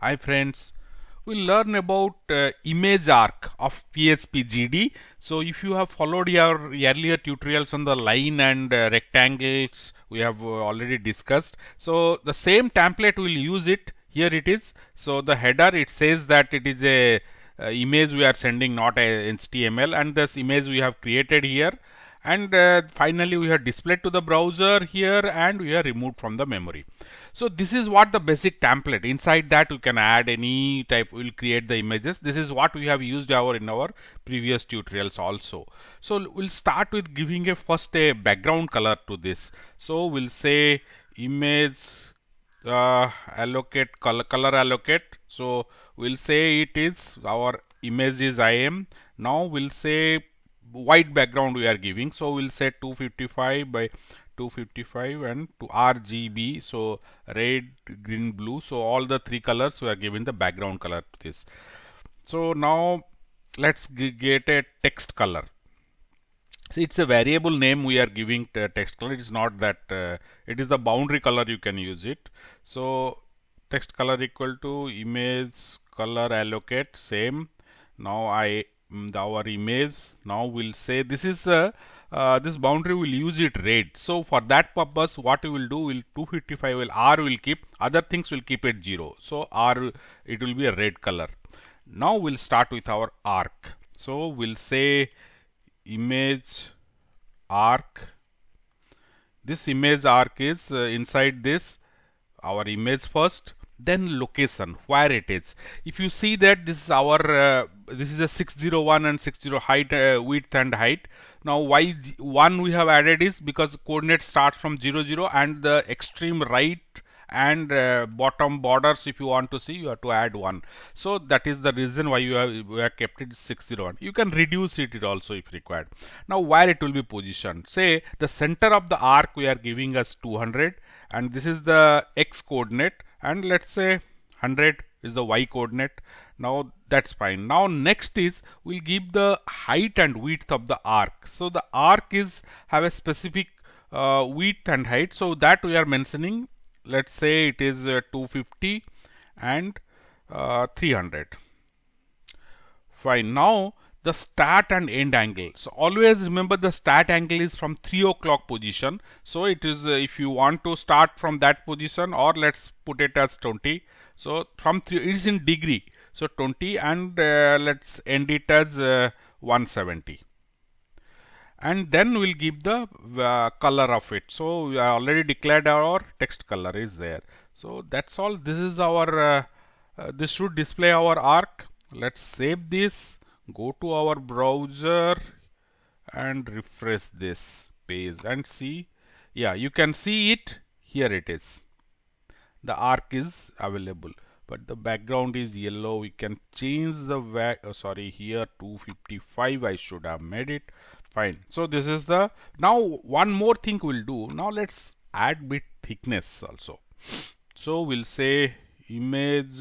Hi friends, we'll learn about image arc of PHP-GD. So if you have followed your earlier tutorials on the line and rectangles, we have already discussed. So the same template we'll use it. Here it is. So the header, it says that it is a image we are sending, not a HTML, and this image we have created here. And finally we have displayed to the browser here, and we are removed from the memory. So this is what the basic template. Inside that you can add any type, will create the images. This is what we have used in our previous tutorials also. So we'll start with giving a first a background color to this. So we'll say image allocate color allocate. So we'll say it is our image is IM. Now we'll say white background we are giving, so we'll say 255 by 255 and to RGB, so red, green, blue. So all the three colors we are giving the background color to this. So now let's get a text color. So it's a variable name we are giving text color. It is not that it is the boundary color, you can use it. So text color equal to image color allocate same. Now our image, now we'll say this is this boundary will use it red. So for that purpose what we will do, will 255 will R will keep, other things will keep it 0. So R, it will be a red color. Now we'll start with our arc. So we'll say image arc. This image arc is inside this our image first, then location where it is. If you see that this is our this is a 601 and 60 height, width and height. Now why 1 we have added is because coordinate starts from 00 and the extreme right and bottom borders, if you want to see, you have to add 1. So that is the reason why we have kept it 601. You can reduce it also if required. Now where it will be positioned, say the center of the arc we are giving us 200, and this is the x coordinate, and let's say 100 is the y coordinate. Now that's fine. Now next is we'll give the height and width of the arc. So the arc is have a specific width and height, so that we are mentioning. Let's say it is 250 and 300. Fine. Now the start and end angle. So always remember the start angle is from 3 o'clock position. So it is if you want to start from that position, or let's put it as 20. So from 3 it is in degree. So 20, and let's end it as 170. And then we'll give the color of it. So we already declared our text color is there. So that's all. This is our this should display our arc. Let's save this, go to our browser and refresh this page and see. Yeah, you can see it. Here it is. The arc is available, but the background is yellow. We can change the sorry, here 255 I should have made it. Fine. So this is the, now one more thing we'll do. Now let's add bit thickness also. So we'll say image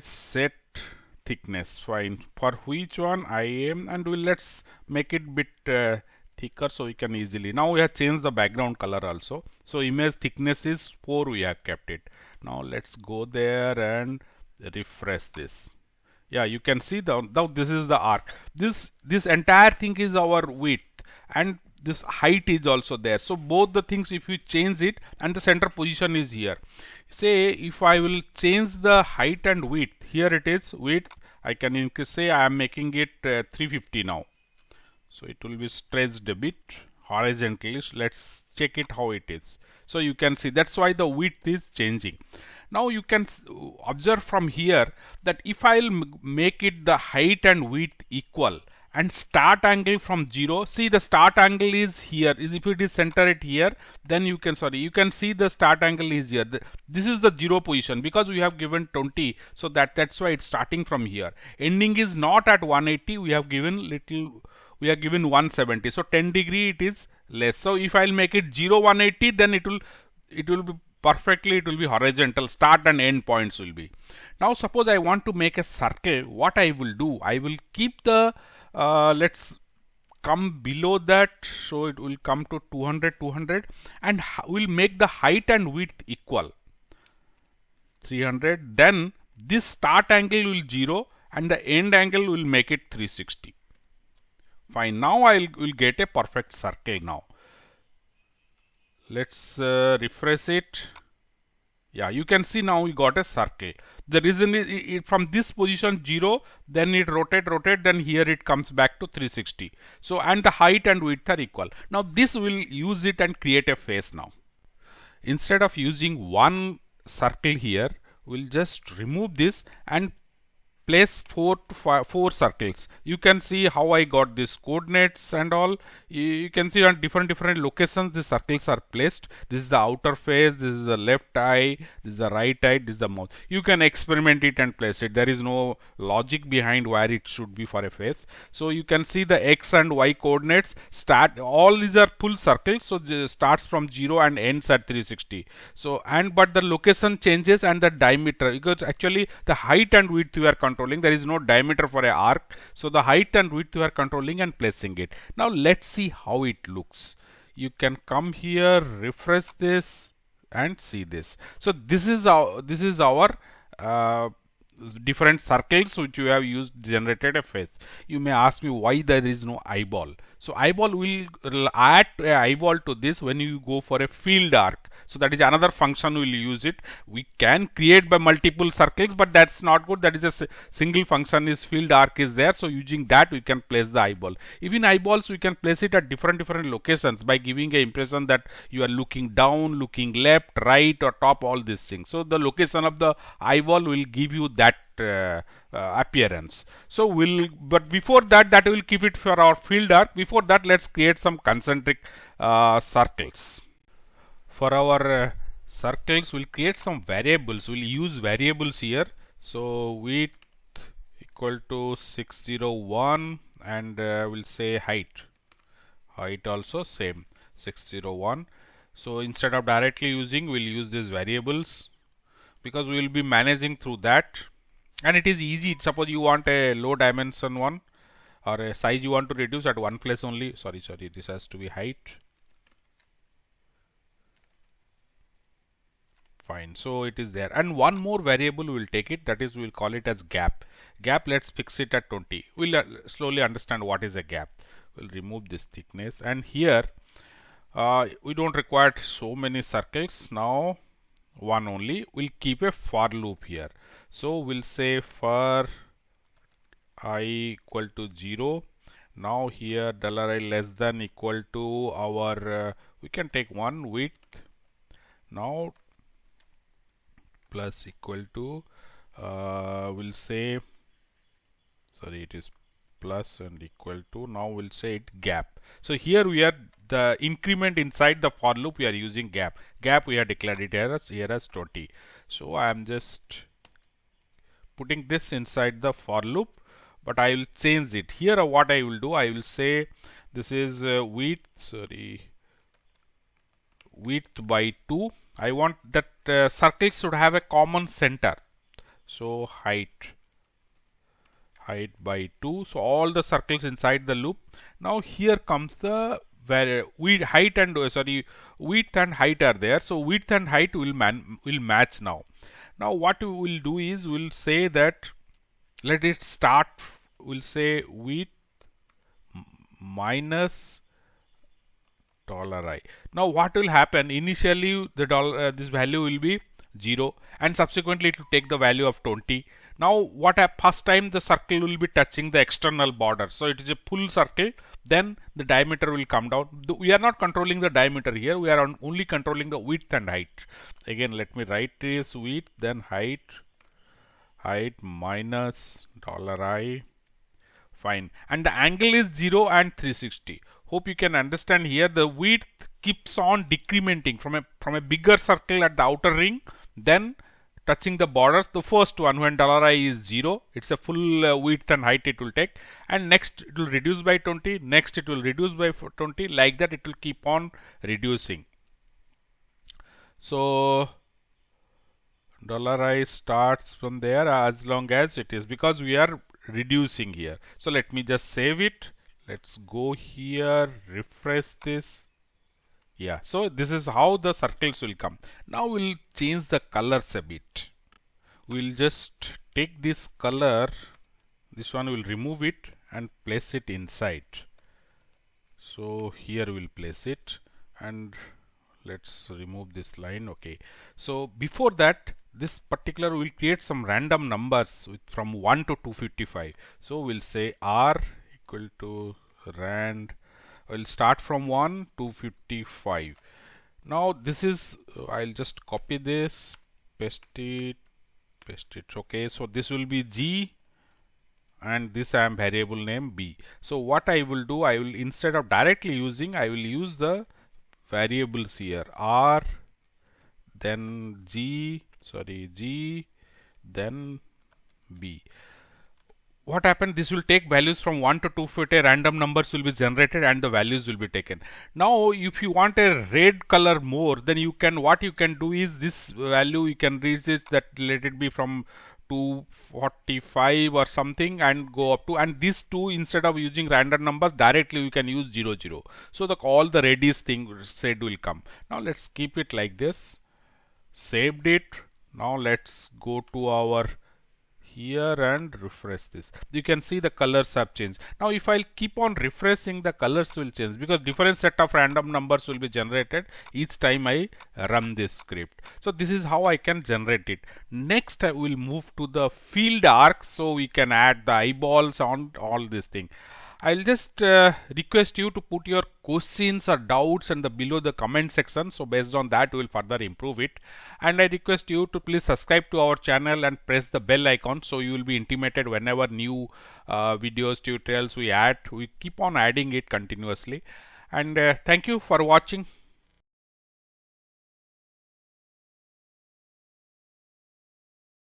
set thickness. Fine. For which one I am, and let's make it bit thicker so we can easily. Now we have changed the background color also. So image thickness is 4, we have kept it. Now let's go there and refresh this. Yeah, you can see now this is the arc. This entire thing is our width, and this height is also there. So both the things, if you change it, and the center position is here. Say if I will change the height and width, here it is width, I can increase, say I am making it 350 now. So it will be stretched a bit horizontally. Let's check it how it is. So you can see that's why the width is changing. Now you can observe from here that if I'll make it the height and width equal and start angle from 0, see the start angle is here. If it is center it here, then you can see the start angle is here. This is the 0 position because we have given 20, so that's why it's starting from here. Ending is not at 180. We have given 170. So 10 degree it is less. So if I'll make it 0 180, then it will be perfectly, it will be horizontal. Start and end points will be. Now suppose I want to make a circle. What I will do, I will keep the let's come below that, so it will come to 200 and we'll make the height and width equal. 300. Then this start angle will 0 and the end angle will make it 360. Fine. Now I will get a perfect circle now. Let's refresh it. Yeah, you can see now we got a circle. The reason is from this position 0, then it rotate, then here it comes back to 360. So, and the height and width are equal. Now this will use it and create a face now. Instead of using one circle here, we'll just remove this and place 4 circles. You can see how I got these coordinates and all. You can see on different locations the circles are placed. This is the outer face, this is the left eye, this is the right eye, this is the mouth. You can experiment it and place it. There is no logic behind where it should be for a face. So you can see the x and y coordinates start, all these are full circles, so starts from 0 and ends at 360. So but the location changes and the diameter, because actually the height and width we are controlling, there is no diameter for a arc, so the height and width we are controlling and placing it. Now let's see how it looks. You can come here, refresh this and see this. So this is our different circles which you have used generated a face. You may ask me why there is no eyeball. So eyeball will add a eyeball to this when you go for a field arc. So that is another function we'll use it. We can create by multiple circles, but that's not good. That is a single function is field arc is there. So using that we can place the eyeball. Even eyeballs we can place it at different locations by giving a impression that you are looking down, looking left, right or top, all these things. So the location of the eyeball will give you that appearance. So but before that will keep it for our field arc. Before that, let's create some concentric circles. For our circles, we'll create some variables. We'll use variables here. So width equal to 601 and we'll say height also same 601. So instead of directly using, we'll use these variables because we will be managing through that. And it is easy. Suppose you want a low dimension one or a size you want to reduce at one place only. Sorry, this has to be height. Fine. So it is there. And one more variable we will take it, that is we'll call it as gap. Gap, let's fix it at 20. We'll slowly understand what is a gap. We'll remove this thickness, and here we don't require so many circles. Now one only. We'll keep a for loop here. So we'll say for I equal to 0. Now here $i less than equal to our we can take one width. Now plus equal to we'll say, sorry, it is plus and equal to, now we'll say it gap. So here we are the increment inside the for loop, we are using gap. Gap we have declared it here as 20. So I am just putting this inside the for loop, but I will change it. Here what I will do, I will say this is width by 2. I want that circle should have a common center. So height by 2. So all the circles inside the loop. Now here comes the width and height are there. So width and height will match now. Now what we will do is we'll say that let it start. We'll say width minus $i. Now what will happen, initially the this value will be 0 and subsequently it will take the value of 20. Now first time the circle will be touching the external border, so it is a full circle, then the diameter will come down. We are not controlling the diameter here, we are only controlling the width and height. Again let me write this width, then height minus $i. Fine, and the angle is 0 and 360. Hope you can understand here the width keeps on decrementing from a bigger circle at the outer ring, then touching the borders. The first one when $i is 0, it's a full width and height it will take, and next it will reduce by 20, next it will reduce by 20, like that it will keep on reducing. So $i starts from there as long as it is, because we are reducing here. So let me just save it. Let's go here, refresh this. Yeah, so this is how the circles will come. Now we'll change the colors a bit. we'll just take this color, this one, will remove it and place it inside. So here we'll place it, and let's remove this line. Okay, so before that, this particular will create some random numbers from 1 to 255. So we'll say r equal to rand, we'll start from 1 to 55. Now this is, I'll just copy this, paste it. Okay, so this will be G, and this I am variable name B. So what I will do, I will, instead of directly using, I will use the variables here, R, then G, then B. What happened, this will take values from 1 to 250, random numbers will be generated and the values will be taken. Now if you want a red color more, then you can, what you can do is, this value you can resist that, let it be from 245 or something, and go up to, and these two, instead of using random numbers directly, you can use 0 0. So all the reddish thing said will come. Now let's keep it like this, saved it. Now let's go to our here and refresh this. You can see the colors have changed. Now if I'll keep on refreshing, the colors will change, because different set of random numbers will be generated each time I run this script. So this is how I can generate it. Next I will move to the field arc, so we can add the eyeballs on all this thing. I'll just request you to put your questions or doubts in the below the comment section. So based on that, we will further improve it. And I request you to please subscribe to our channel and press the bell icon, so you will be intimated whenever new videos, tutorials we add. We keep on adding it continuously. And thank you for watching.